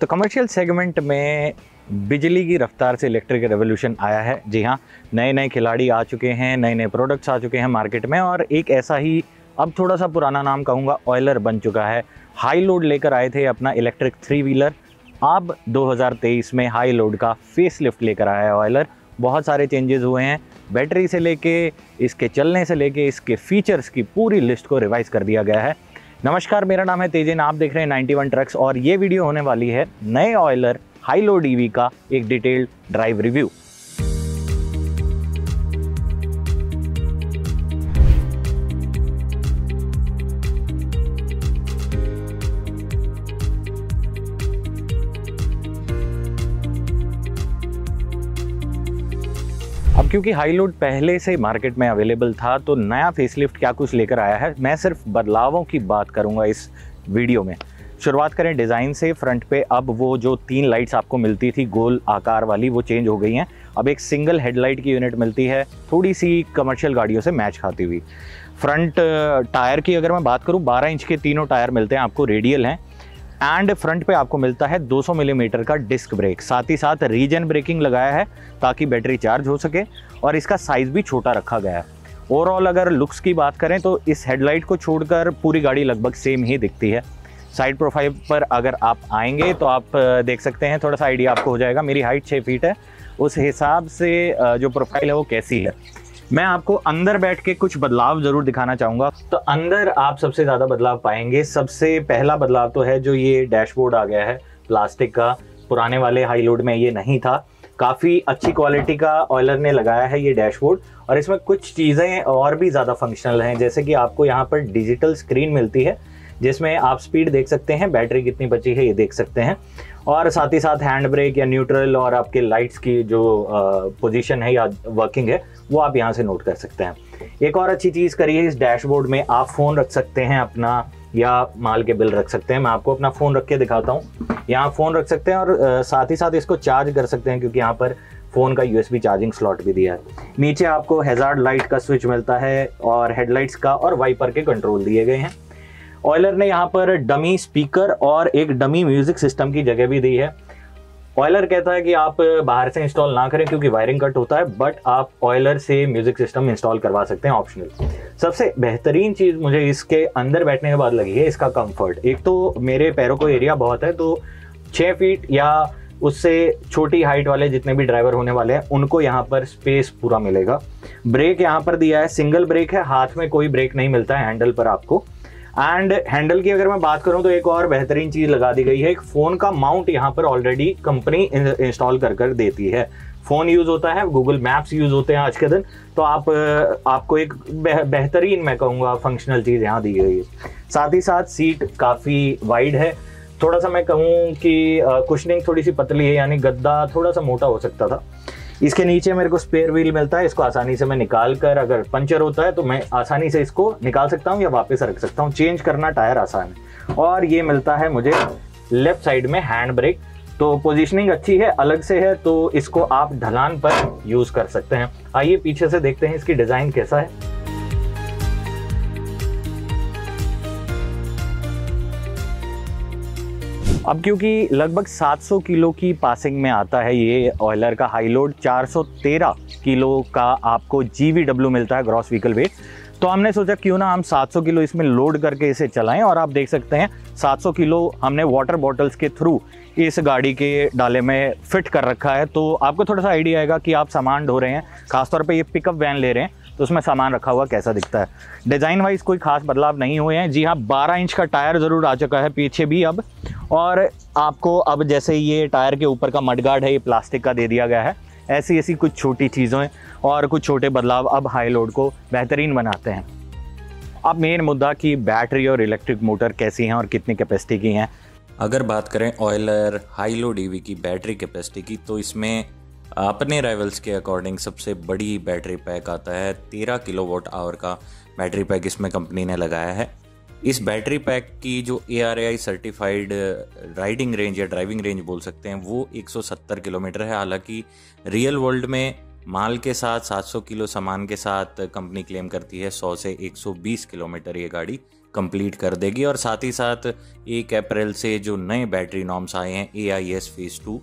तो commercial segment में बिजली की रफ्तार से इलेक्ट्रिक रेवोल्यूशन आया है। जी हाँ, नए नए खिलाड़ी आ चुके हैं, नए नए प्रोडक्ट्स आ चुके हैं मार्केट में, और एक ऐसा ही अब थोड़ा सा पुराना नाम कहूँगा ऑयलर बन चुका है। हाई लोड लेकर आए थे अपना इलेक्ट्रिक 3 व्हीलर, अब 2023 में हाई लोड का फेस लिफ्ट लेकर आया है ऑयलर। बहुत सारे चेंजेस हुए हैं, बैटरी से लेके इसके चलने से लेके इसके फीचर्स की पूरी लिस्ट को रिवाइज कर दिया गया है। नमस्कार, मेरा नाम है तेजन, आप देख रहे हैं 91 ट्रक्स और ये वीडियो होने वाली है नए ऑयलर हाई लोड ईवी का एक डिटेल्ड ड्राइव रिव्यू। अब क्योंकि हाई लोड पहले से मार्केट में अवेलेबल था, तो नया फेसलिफ्ट क्या कुछ लेकर आया है, मैं सिर्फ बदलावों की बात करूंगा इस वीडियो में। शुरुआत करें डिज़ाइन से। फ्रंट पे अब वो जो 3 लाइट्स आपको मिलती थी गोल आकार वाली, वो चेंज हो गई हैं। अब एक सिंगल हेडलाइट की यूनिट मिलती है, थोड़ी सी कमर्शियल गाड़ियों से मैच खाती हुई। फ्रंट टायर की अगर मैं बात करूं, 12 इंच के तीनों टायर मिलते हैं आपको, रेडियल हैं। एंड फ्रंट पे आपको मिलता है 200 मिलीमीटर का डिस्क ब्रेक, साथ ही साथ रीजन ब्रेकिंग लगाया है ताकि बैटरी चार्ज हो सके, और इसका साइज़ भी छोटा रखा गया है। ओवरऑल अगर लुक्स की बात करें तो इस हेडलाइट को छोड़कर पूरी गाड़ी लगभग सेम ही दिखती है। साइड प्रोफाइल पर अगर आप आएंगे तो आप देख सकते हैं, थोड़ा सा आइडिया आपको हो जाएगा। मेरी हाइट 6 फीट है, उस हिसाब से जो प्रोफाइल है वो कैसी है। मैं आपको अंदर बैठ के कुछ बदलाव ज़रूर दिखाना चाहूँगा। तो अंदर आप सबसे ज़्यादा बदलाव पाएंगे। सबसे पहला बदलाव तो है जो ये डैशबोर्ड आ गया है प्लास्टिक का, पुराने वाले हाई लोड में ये नहीं था। काफ़ी अच्छी क्वालिटी का ऑयलर ने लगाया है ये डैशबोर्ड, और इसमें कुछ चीज़ें और भी ज़्यादा फंक्शनल हैं, जैसे कि आपको यहाँ पर डिजिटल स्क्रीन मिलती है जिसमें आप स्पीड देख सकते हैं, बैटरी कितनी बची है ये देख सकते हैं, और साथ ही साथ हैंड ब्रेक या न्यूट्रल और आपके लाइट्स की जो पोजीशन है या वर्किंग है वो आप यहाँ से नोट कर सकते हैं। एक और अच्छी चीज़ करी है इस डैशबोर्ड में, आप फ़ोन रख सकते हैं अपना, या माल के बिल रख सकते हैं। मैं आपको अपना फ़ोन रख के दिखाता हूँ। यहाँ फ़ोन रख सकते हैं और साथ ही साथ इसको चार्ज कर सकते हैं, क्योंकि यहाँ पर फ़ोन का USB चार्जिंग स्लॉट भी दिया है। नीचे आपको हैजार्ड लाइट का स्विच मिलता है, और हेडलाइट्स का और वाइपर के कंट्रोल दिए गए हैं। ऑयलर ने यहाँ पर डमी स्पीकर और एक डमी म्यूजिक सिस्टम की जगह भी दी है। ऑयलर कहता है कि आप बाहर से इंस्टॉल ना करें क्योंकि वायरिंग कट होता है, बट आप ऑयलर से म्यूजिक सिस्टम इंस्टॉल करवा सकते हैं, ऑप्शनल। सबसे बेहतरीन चीज़ मुझे इसके अंदर बैठने के बाद लगी है इसका कंफर्ट। एक तो मेरे पैरों को एरिया बहुत है, तो 6 फीट या उससे छोटी हाइट वाले जितने भी ड्राइवर होने वाले हैं उनको यहाँ पर स्पेस पूरा मिलेगा। ब्रेक यहाँ पर दिया है, सिंगल ब्रेक है, हाथ में कोई ब्रेक नहीं मिलता है हैंडल पर आपको। एंड हैंडल की अगर मैं बात करूं तो एक और बेहतरीन चीज़ लगा दी गई है, एक फ़ोन का माउंट यहाँ पर ऑलरेडी कंपनी इंस्टॉल कर देती है। फ़ोन यूज़ होता है, गूगल मैप्स यूज़ होते हैं आज के दिन, तो आपको एक बेहतरीन मैं कहूँगा फंक्शनल चीज़ यहाँ दी गई है। साथ ही साथ सीट काफ़ी वाइड है। थोड़ा सा मैं कहूँ कि कुशनिंग थोड़ी सी पतली है, यानी गद्दा थोड़ा सा मोटा हो सकता था। इसके नीचे मेरे को स्पेयर व्हील मिलता है, इसको आसानी से मैं निकाल कर, अगर पंचर होता है तो मैं आसानी से इसको निकाल सकता हूँ या वापस रख सकता हूँ। चेंज करना टायर आसान है। और ये मिलता है मुझे लेफ्ट साइड में हैंड ब्रेक, तो पोजीशनिंग अच्छी है, अलग से है, तो इसको आप ढलान पर यूज़ कर सकते हैं। आइए पीछे से देखते हैं इसकी डिज़ाइन कैसा है। अब क्योंकि लगभग 700 किलो की पासिंग में आता है ये ऑयलर का हाई लोड, 413 किलो का आपको GVW मिलता है ग्रॉस व्हीकल वेट, तो हमने सोचा क्यों ना हम 700 किलो इसमें लोड करके इसे चलाएं। और आप देख सकते हैं 700 किलो हमने वाटर बॉटल्स के थ्रू इस गाड़ी के डाले में फिट कर रखा है, तो आपको थोड़ा सा आइडिया आएगा कि आप सामान ढो रहे हैं, खासतौर पे ये पिकअप वैन ले रहे हैं तो उसमें सामान रखा हुआ कैसा दिखता है। डिज़ाइन वाइज कोई खास बदलाव नहीं हुए हैं। जी हाँ, 12 इंच का टायर ज़रूर आ चुका है पीछे भी अब, और आपको अब जैसे ये टायर के ऊपर का मडगार्ड है ये प्लास्टिक का दे दिया गया है। ऐसी कुछ छोटी चीज़ें और कुछ छोटे बदलाव अब हाई लोड को बेहतरीन बनाते हैं। अब मेन मुद्दा कि बैटरी और इलेक्ट्रिक मोटर कैसी हैं और कितनी कैपेसिटी की हैं। अगर बात करें ऑयलर हाई लोड ईवी की बैटरी कैपेसिटी की, तो इसमें अपने राइवल्स के अकॉर्डिंग सबसे बड़ी बैटरी पैक आता है। 13 किलोवाट आवर का बैटरी पैक इसमें कंपनी ने लगाया है। इस बैटरी पैक की जो ARAI सर्टिफाइड राइडिंग रेंज या ड्राइविंग रेंज बोल सकते हैं वो 170 किलोमीटर है। हालांकि रियल वर्ल्ड में माल के साथ 700 किलो सामान के साथ कंपनी क्लेम करती है 100 से 120 किलोमीटर ये गाड़ी कंप्लीट कर देगी। और साथ ही साथ 1 अप्रैल से जो नए बैटरी नॉर्म्स आए हैं AIS फेज़ 2,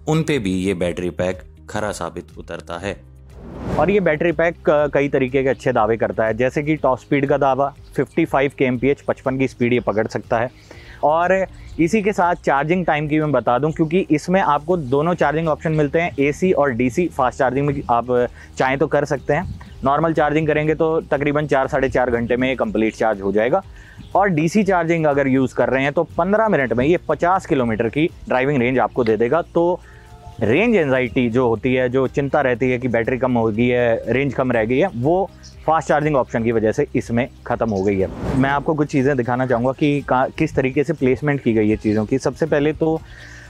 उन पे भी ये बैटरी पैक खरा साबित उतरता है। और ये बैटरी पैक कई तरीके के अच्छे दावे करता है, जैसे कि टॉप स्पीड का दावा 55 kmph 55 की स्पीड ये पकड़ सकता है। और इसी के साथ चार्जिंग टाइम की मैं बता दूं, क्योंकि इसमें आपको दोनों चार्जिंग ऑप्शन मिलते हैं, AC और DC। फास्ट चार्जिंग में आप चाहें तो कर सकते हैं, नॉर्मल चार्जिंग करेंगे तो तकरीबन 4 साढ़े 4 घंटे में ये कंप्लीट चार्ज हो जाएगा। और DC चार्जिंग अगर यूज़ कर रहे हैं तो 15 मिनट में ये 50 किलोमीटर की ड्राइविंग रेंज आपको दे देगा। तो रेंज एंजाइटी जो होती है, जो चिंता रहती है कि बैटरी कम हो गई है, रेंज कम रह गई है, वो फास्ट चार्जिंग ऑप्शन की वजह से इसमें ख़त्म हो गई है। मैं आपको कुछ चीज़ें दिखाना चाहूँगा कि किस तरीके से प्लेसमेंट की गई है चीज़ों की। सबसे पहले तो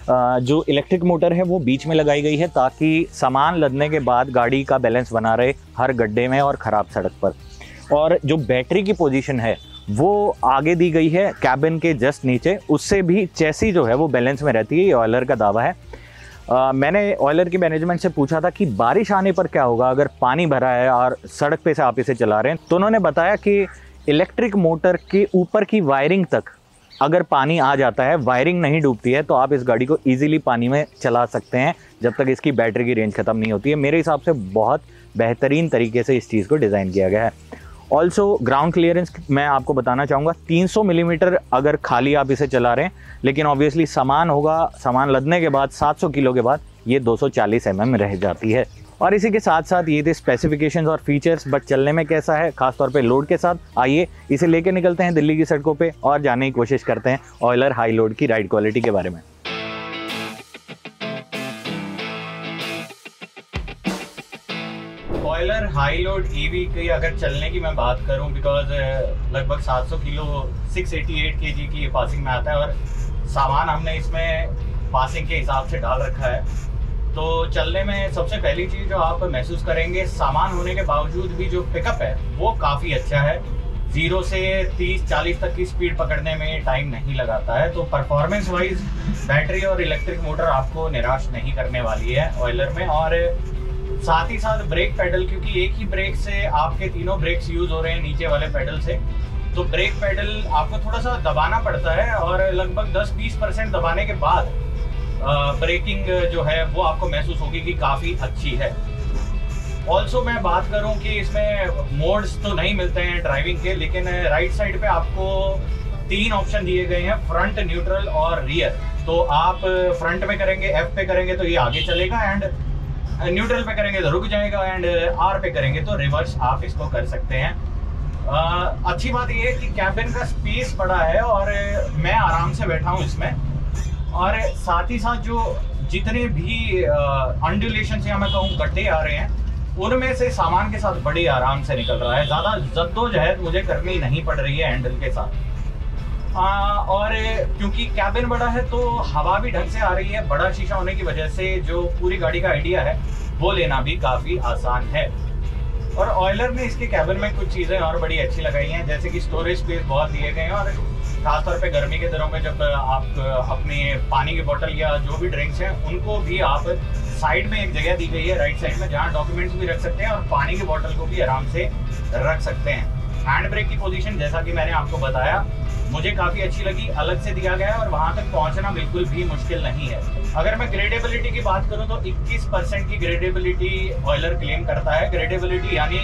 जो इलेक्ट्रिक मोटर है वो बीच में लगाई गई है, ताकि सामान लदने के बाद गाड़ी का बैलेंस बना रहे हर गड्ढे में और ख़राब सड़क पर। और जो बैटरी की पोजीशन है वो आगे दी गई है कैबिन के जस्ट नीचे, उससे भी चेसी जो है वो बैलेंस में रहती है, ये ऑयलर का दावा है। मैंने ऑयलर की मैनेजमेंट से पूछा था कि बारिश आने पर क्या होगा अगर पानी भरा है और सड़क पे से आप इसे चला रहे हैं, तो उन्होंने बताया कि इलेक्ट्रिक मोटर के ऊपर की वायरिंग तक अगर पानी आ जाता है, वायरिंग नहीं डूबती है, तो आप इस गाड़ी को ईजिली पानी में चला सकते हैं जब तक इसकी बैटरी की रेंज ख़त्म नहीं होती है। मेरे हिसाब से बहुत बेहतरीन तरीके से इस चीज़ को डिज़ाइन किया गया है। ऑल्सो ग्राउंड क्लियरेंस मैं आपको बताना चाहूँगा, 300 मिलीमीटर अगर खाली आप इसे चला रहे हैं, लेकिन ऑब्वियसली सामान होगा, सामान लदने के बाद 700 किलो के बाद ये 240 mm रह जाती है। और इसी के साथ साथ ये थे स्पेसिफिकेशंस और फीचर्स, बट चलने में कैसा है, खासतौर पे लोड के साथ। आइए इसे लेके निकलते हैं दिल्ली की सड़कों पे और जानने की कोशिश करते हैं ऑयलर हाई लोड की राइड क्वालिटी के बारे में। ऑयलर हाई लोड EV की अगर चलने की मैं बात करूं, बिकॉज लगभग 700 किलो 688 kg की पासिंग में आता है और सामान हमने इसमें पासिंग के हिसाब से डाल रखा है, तो चलने में सबसे पहली चीज़ जो आप महसूस करेंगे, सामान होने के बावजूद भी जो पिकअप है वो काफ़ी अच्छा है। 0 से 30-40 तक की स्पीड पकड़ने में टाइम नहीं लगाता है, तो परफॉर्मेंस वाइज बैटरी और इलेक्ट्रिक मोटर आपको निराश नहीं करने वाली है ऑयलर में। और साथ ही साथ ब्रेक पेडल, क्योंकि एक ही ब्रेक से आपके तीनों ब्रेक्स यूज हो रहे हैं नीचे वाले पेडल से, तो ब्रेक पेडल आपको थोड़ा सा दबाना पड़ता है और लगभग 10-20% दबाने के बाद ब्रेकिंग जो है वो आपको महसूस होगी कि काफ़ी अच्छी है। ऑल्सो मैं बात करूं कि इसमें मोड्स तो नहीं मिलते हैं ड्राइविंग के, लेकिन राइट साइड पे आपको 3 ऑप्शन दिए गए हैं, फ्रंट, न्यूट्रल और रियर। तो आप फ्रंट में करेंगे, F पे करेंगे तो ये आगे चलेगा, एंड न्यूट्रल पे करेंगे तो रुक जाएगा, एंड R पे करेंगे तो रिवर्स आप इसको कर सकते हैं। अच्छी बात यह है कि कैबिन का स्पेस बड़ा है और मैं आराम से बैठा हूँ इसमें। और साथ ही साथ जो जितने भी अंडुलेशन या मैं कहूँ गड्ढे आ रहे हैं, उनमें से सामान के साथ बड़ी आराम से निकल रहा है। ज़्यादा जद्दोजहद मुझे करनी नहीं पड़ रही है हैंडल के साथ। और क्योंकि कैबिन बड़ा है तो हवा भी ढंग से आ रही है, बड़ा शीशा होने की वजह से जो पूरी गाड़ी का आइडिया है वो लेना भी काफ़ी आसान है। और ऑयलर ने इसके कैबिन में कुछ चीज़ें और बड़ी अच्छी लगाई हैं, जैसे कि स्टोरेज स्पेस बहुत दिए गए हैं। और खासतौर पे गर्मी के दिनों में जब आप अपने पानी की बोतल या जो भी ड्रिंक्स हैं उनको भी आप साइड में एक जगह दी गई है राइट साइड में, जहाँ डॉक्यूमेंट्स भी रख सकते हैं और पानी की बोतल को भी आराम से रख सकते हैं। हैंड ब्रेक की पोजीशन जैसा कि मैंने आपको बताया मुझे काफ़ी अच्छी लगी, अलग से दिया गया है और वहाँ तक पहुँचना बिल्कुल भी मुश्किल नहीं है। अगर मैं ग्रेडेबिलिटी की बात करूँ तो 21% की ग्रेडेबिलिटी ऑयलर क्लेम करता है। ग्रेडेबिलिटी यानी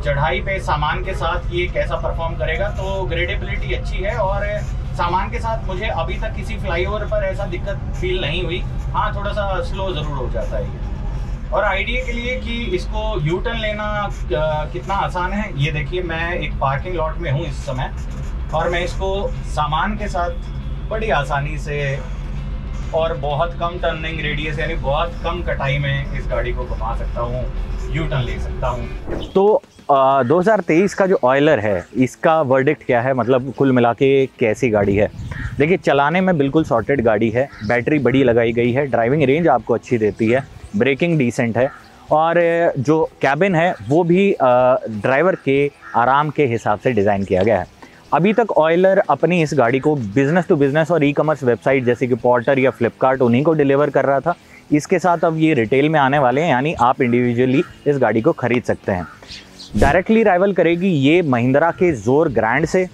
चढ़ाई पे सामान के साथ ये कैसा परफॉर्म करेगा, तो ग्रेडेबिलिटी अच्छी है। और सामान के साथ मुझे अभी तक किसी फ्लाईओवर पर ऐसा दिक्कत फील नहीं हुई। हाँ, थोड़ा सा स्लो ज़रूर हो जाता है ये। और आइडिया के लिए कि इसको यू टर्न लेना कितना आसान है, ये देखिए मैं एक पार्किंग लॉट में हूँ इस समय और मैं इसको सामान के साथ बड़ी आसानी से और बहुत कम टर्निंग रेडियस यानी बहुत कम कटाई में इस गाड़ी को घुमा सकता हूँ, यू टर्न ले सकता हूँ। तो 2023 का जो ऑयलर है इसका वर्डिक्ट क्या है, मतलब कुल मिला के कैसी गाड़ी है। देखिए, चलाने में बिल्कुल सॉर्टेड गाड़ी है, बैटरी बड़ी लगाई गई है, ड्राइविंग रेंज आपको अच्छी देती है, ब्रेकिंग डिसेंट है और जो कैबिन है वो भी ड्राइवर के आराम के हिसाब से डिज़ाइन किया गया है। अभी तक ऑयलर अपनी इस गाड़ी को बिज़नेस टू बिज़नेस और ई-कॉमर्स वेबसाइट जैसे कि पोर्टर या फ्लिपकार्ट उन्हीं को डिलीवर कर रहा था। इसके साथ अब ये रिटेल में आने वाले हैं, यानी आप इंडिविजुअली इस गाड़ी को खरीद सकते हैं। डायरेक्टली राइवल करेगी ये महिंद्रा के जोर ग्रैंड से।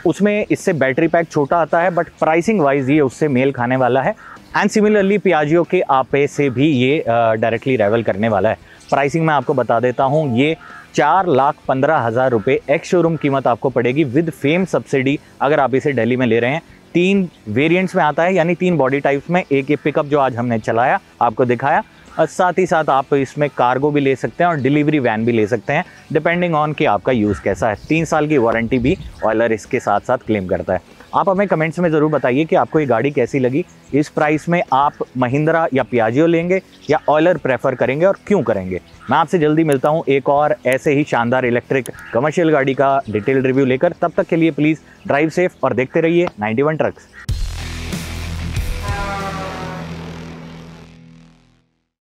उसमें इससे बैटरी पैक छोटा आता है, बट प्राइसिंग वाइज ये उससे मेल खाने वाला है। एंड सिमिलरली पियाजियो के आपे से भी ये डायरेक्टली राइवल करने वाला है। प्राइसिंग मैं आपको बता देता हूँ, ये 4,15,000 रुपये एक्स शोरूम कीमत आपको पड़ेगी विद फेम सब्सिडी अगर आप इसे दिल्ली में ले रहे हैं। 3 वेरिएंट्स में आता है, यानी 3 बॉडी टाइप्स में। एक ये पिकअप जो आज हमने चलाया आपको दिखाया, और साथ ही साथ आप इसमें कार्गो भी ले सकते हैं और डिलीवरी वैन भी ले सकते हैं, डिपेंडिंग ऑन कि आपका यूज़ कैसा है। 3 साल की वारंटी भी ऑयलर इसके साथ साथ क्लेम करता है। आप हमें कमेंट्स में ज़रूर बताइए कि आपको ये गाड़ी कैसी लगी। इस प्राइस में आप महिंद्रा या पियाजियो लेंगे या ऑयलर प्रेफर करेंगे और क्यों करेंगे। मैं आपसे जल्दी मिलता हूँ एक और ऐसे ही शानदार इलेक्ट्रिक कमर्शियल गाड़ी का डिटेल रिव्यू लेकर। तब तक के लिए प्लीज़ ड्राइव सेफ और देखते रहिए 91 ट्रक्स।